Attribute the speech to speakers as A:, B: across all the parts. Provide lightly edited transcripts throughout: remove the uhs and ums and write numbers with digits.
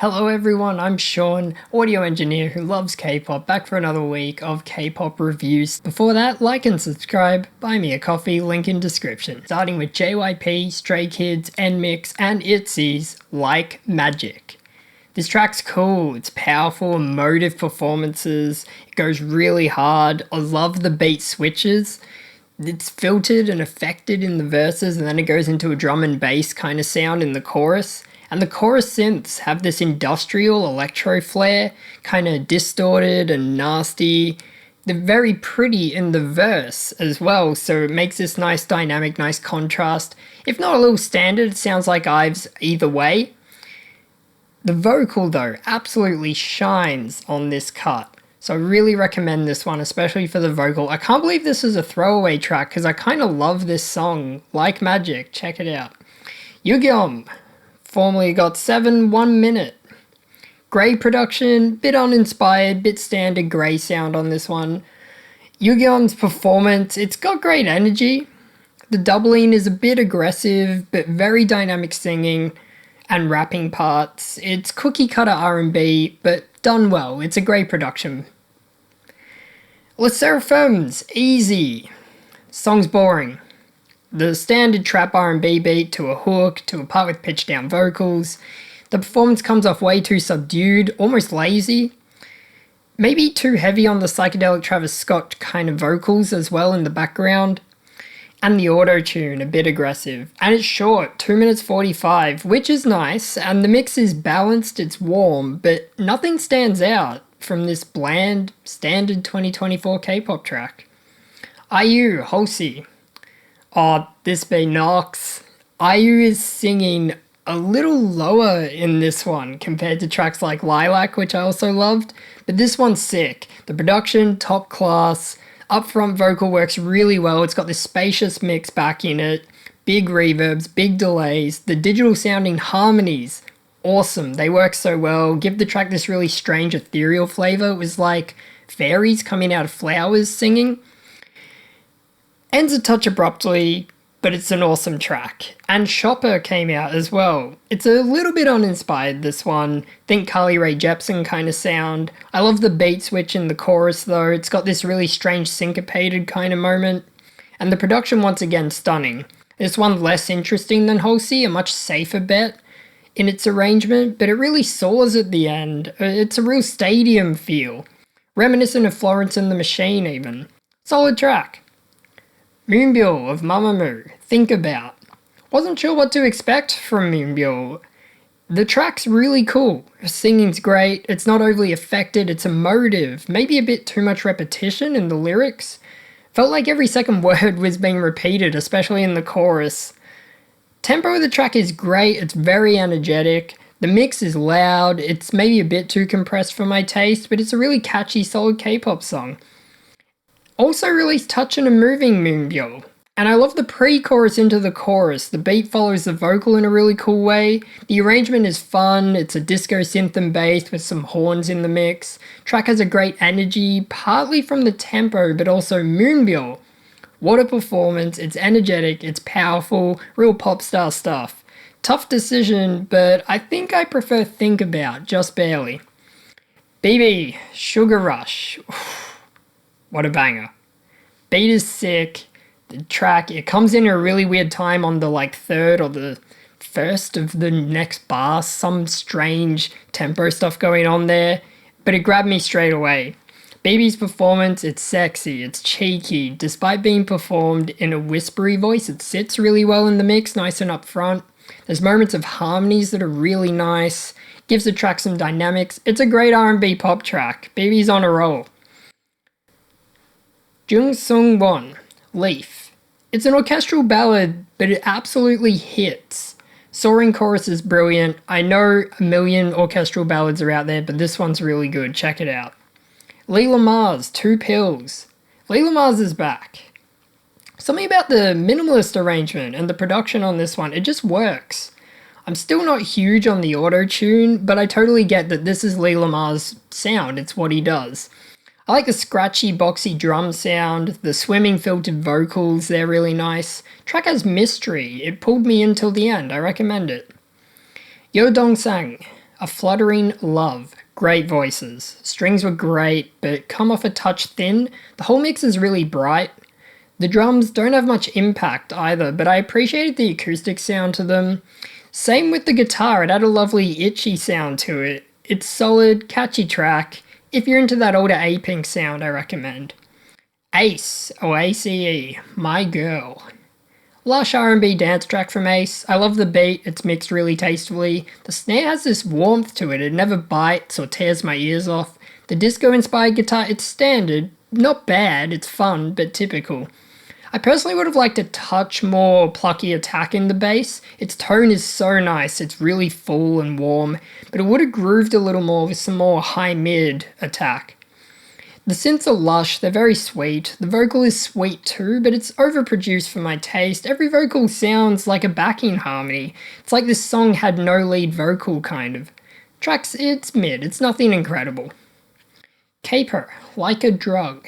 A: Hello everyone, I'm Sean, audio engineer who loves K-pop, back for another week of K-pop reviews. Before that, like and subscribe, buy me a coffee, link in description. Starting with J.Y.P, Stray Kids, NMIXX, and ITZY's Like Magic. This track's cool, it's powerful, emotive performances, it goes really hard, I love the beat switches. It's filtered and affected in the verses and then it goes into a drum and bass kind of sound in the chorus. And the chorus synths have this industrial electro flair, kind of distorted and nasty. They're very pretty in the verse as well, so it makes this nice dynamic, nice contrast. If not a little standard, it sounds like IVE's either way. The vocal though absolutely shines on this cut. So I really recommend this one, especially for the vocal. I can't believe this is a throwaway track because I kind of love this song, Like Magic. Check it out. Yugyeom formerly got 7 1 minute. Grey production, bit uninspired, bit standard grey sound on this one. Yugyeom's performance, it's got great energy. The doubling is a bit aggressive, but very dynamic singing and rapping parts. It's cookie cutter R&B, but done well. It's a great production. Sserafim's Easy. Song's boring. The standard trap R&B beat to a hook, to a part with pitched down vocals. The performance comes off way too subdued, almost lazy. Maybe too heavy on the psychedelic Travis Scott kind of vocals as well in the background. And the auto-tune, a bit aggressive. And it's short, 2 minutes 45, which is nice, and the mix is balanced, it's warm, but nothing stands out from this bland, standard 2024 K-pop track. IU, Holssi. Oh, this be NMIXX. IU is singing a little lower in this one compared to tracks like Lilac, which I also loved, but this one's sick. The production, top class, upfront vocal works really well. It's got this spacious mix back in it, big reverbs, big delays, the digital sounding harmonies, awesome. They work so well, give the track this really strange ethereal flavor. It was like fairies coming out of flowers singing. Ends a touch abruptly, but it's an awesome track. And Chopper came out as well. It's a little bit uninspired, this one. Think Carly Rae Jepsen kind of sound. I love the beat switch in the chorus though. It's got this really strange syncopated kind of moment. And the production once again stunning. This one less interesting than Holssi, a much safer bet in its arrangement, but it really soars at the end. It's a real stadium feel. Reminiscent of Florence and the Machine even. Solid track. Byul of MAMAMOO, Think About. Wasn't sure what to expect from Byul. The track's really cool. Her singing's great, it's not overly affected, it's emotive, maybe a bit too much repetition in the lyrics. Felt like every second word was being repeated, especially in the chorus. Tempo of the track is great, it's very energetic. The mix is loud, it's maybe a bit too compressed for my taste, but it's a really catchy, solid K-pop song. Also released Touchn&Movin Byul, and I love the pre-chorus into the chorus. The beat follows the vocal in a really cool way. The arrangement is fun, it's a disco synth and bass with some horns in the mix. Track has a great energy, partly from the tempo, but also Byul. What a performance, it's energetic, it's powerful, real pop star stuff. Tough decision, but I think I prefer Think About, just barely. BIBI, Sugar Rush. What a banger. Beat is sick. The track, it comes in a really weird time on the third or the first of the next bar. Some strange tempo stuff going on there. But it grabbed me straight away. BIBI's performance, it's sexy, it's cheeky. Despite being performed in a whispery voice, it sits really well in the mix, nice and upfront. There's moments of harmonies that are really nice. Gives the track some dynamics. It's a great R&B pop track. BIBI's on a roll. Jung, Leaf. It's an orchestral ballad, but it absolutely hits. Soaring chorus is brilliant. I know a million orchestral ballads are out there, but this one's really good. Check it out. Leellamarz, 2 Pills. Leellamarz is back. Something about the minimalist arrangement and the production on this one, it just works. I'm still not huge on the auto-tune, but I totally get that this is Leellamarz' sound. It's what he does. I like the scratchy, boxy drum sound, the swimming filtered vocals, they're really nice. Track has mystery, it pulled me in till the end, I recommend it. YeoDongSaeng, A Fluttering Love. Great voices. Strings were great, but come off a touch thin. The whole mix is really bright. The drums don't have much impact either, but I appreciated the acoustic sound to them. Same with the guitar, it had a lovely itchy sound to it. It's solid, catchy track. If you're into that older A-Pink sound, I recommend. A.C.E, or A.C.E, My Girl. Lush R&B dance track from A.C.E. I love the beat, it's mixed really tastefully. The snare has this warmth to it never bites or tears my ears off. The disco-inspired guitar, it's standard, not bad, it's fun, but typical. I personally would have liked a touch more plucky attack in the bass. Its tone is so nice, it's really full and warm, but it would have grooved a little more with some more high-mid attack. The synths are lush, they're very sweet. The vocal is sweet too, but it's overproduced for my taste. Every vocal sounds like a backing harmony. It's like this song had no lead vocal, kind of. Tracks, it's mid, it's nothing incredible. Kpop, Like a Drug.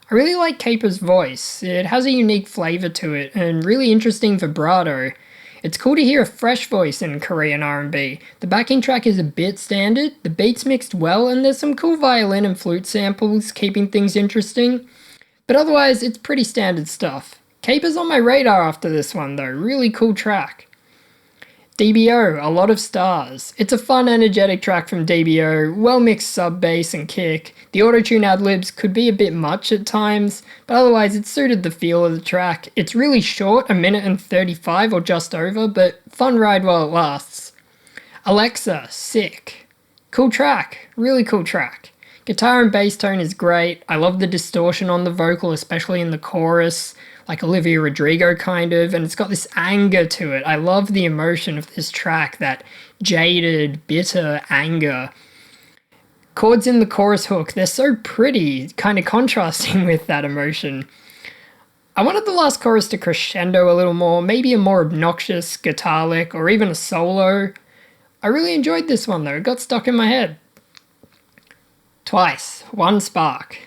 A: I really like Kpop's voice. It has a unique flavour to it and really interesting vibrato. It's cool to hear a fresh voice in Korean R&B. The backing track is a bit standard, the beat's mixed well, and there's some cool violin and flute samples, keeping things interesting. But otherwise, it's pretty standard stuff. Kpop's on my radar after this one though, really cool track. DBO, A Lot of Stars. It's a fun, energetic track from DBO, well-mixed sub-bass and kick. The auto-tune ad-libs could be a bit much at times, but otherwise it suited the feel of the track. It's really short, 1:35 or just over, but fun ride while it lasts. Alexa, Sick. Cool track, really cool track. Guitar and bass tone is great. I love the distortion on the vocal, especially in the chorus, like Olivia Rodrigo kind of, and it's got this anger to it. I love the emotion of this track, that jaded, bitter anger. Chords in the chorus hook, they're so pretty, kind of contrasting with that emotion. I wanted the last chorus to crescendo a little more, maybe a more obnoxious guitar lick, or even a solo. I really enjoyed this one though, it got stuck in my head. Twice, One Spark.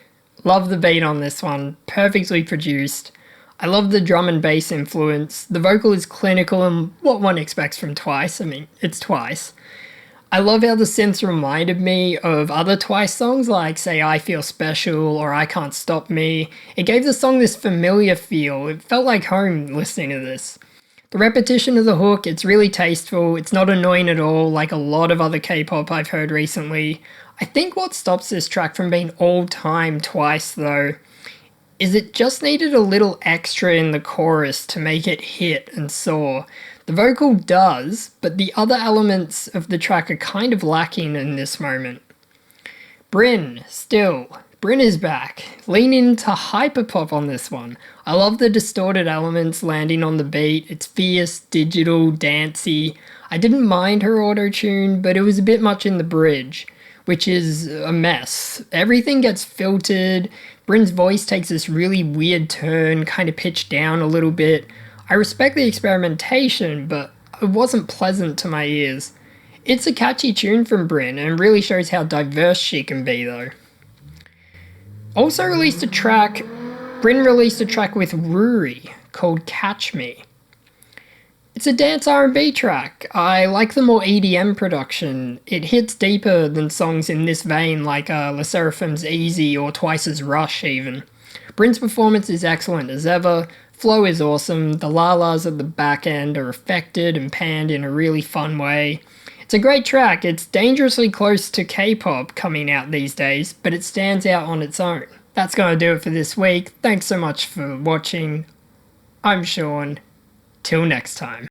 A: Love the beat on this one, perfectly produced. I love the drum and bass influence. The vocal is clinical and what one expects from Twice. I mean, it's Twice. I love how the synths reminded me of other Twice songs like, say, I Feel Special or I Can't Stop Me. It gave the song this familiar feel. It felt like home listening to this. The repetition of the hook, it's really tasteful. It's not annoying at all like a lot of other K-pop I've heard recently. I think what stops this track from being all-time Twice though is it just needed a little extra in the chorus to make it hit and soar. The vocal does, but the other elements of the track are kind of lacking in this moment. Bryn, still. Bryn is back. Lean into hyperpop on this one. I love the distorted elements landing on the beat. It's fierce, digital, dancey. I didn't mind her auto-tune, but it was a bit much in the bridge, which is a mess. Everything gets filtered. Bryn's voice takes this really weird turn, kind of pitched down a little bit. I respect the experimentation, but it wasn't pleasant to my ears. It's a catchy tune from Bryn and really shows how diverse she can be though. Also Bryn released a track with Ruri called Catch Me. It's a dance R&B track. I like the more EDM production. It hits deeper than songs in this vein like Sserafim's Easy or Twice's Rush even. Bryn's performance is excellent as ever. Flow is awesome. The Leellamarz at the back end are affected and panned in a really fun way. It's a great track. It's dangerously close to K-pop coming out these days, but it stands out on its own. That's going to do it for this week. Thanks so much for watching. I'm Sean. Till next time.